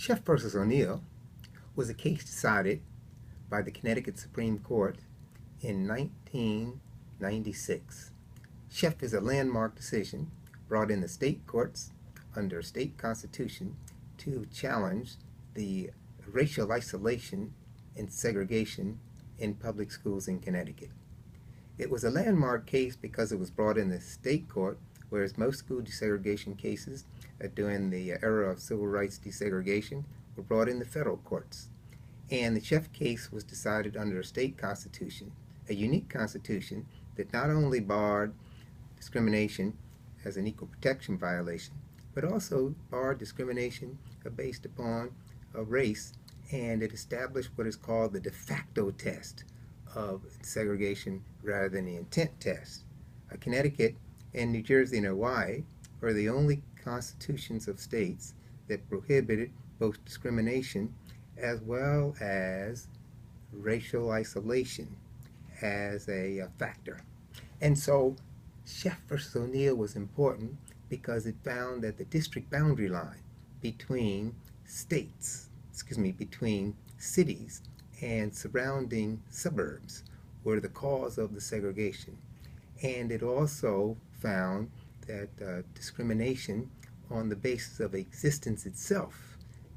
Sheff versus O'Neill was a case decided by the Connecticut Supreme Court in 1996. Sheff is a landmark decision brought in the state courts under a state constitution to challenge the racial isolation and segregation in public schools in Connecticut. It was a landmark case because it was brought in the state court, whereas most school desegregation cases during the era of civil rights desegregation were brought in the federal courts. And the Sheff case was decided under a state constitution, a unique constitution that not only barred discrimination as an equal protection violation, but also barred discrimination based upon a race, and it established what is called the de facto test of segregation rather than the intent test. Connecticut and New Jersey and Hawaii are the only constitutions of states that prohibited both discrimination as well as racial isolation as a factor. And so Sheff versus O'Neill was important because it found that the district boundary line between between cities and surrounding suburbs were the cause of the segregation. And it also found that discrimination on the basis of existence itself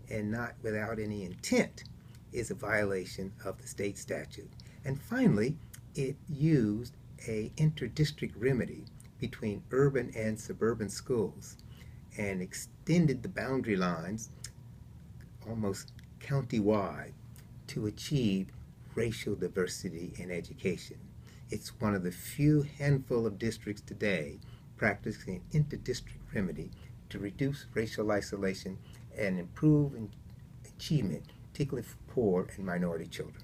and not without any intent is a violation of the state statute. And finally, it used an interdistrict remedy between urban and suburban schools and extended the boundary lines almost county-wide to achieve racial diversity in education. It's one of the few handful of districts today practicing an interdistrict remedy to reduce racial isolation and improve achievement, particularly for poor and minority children.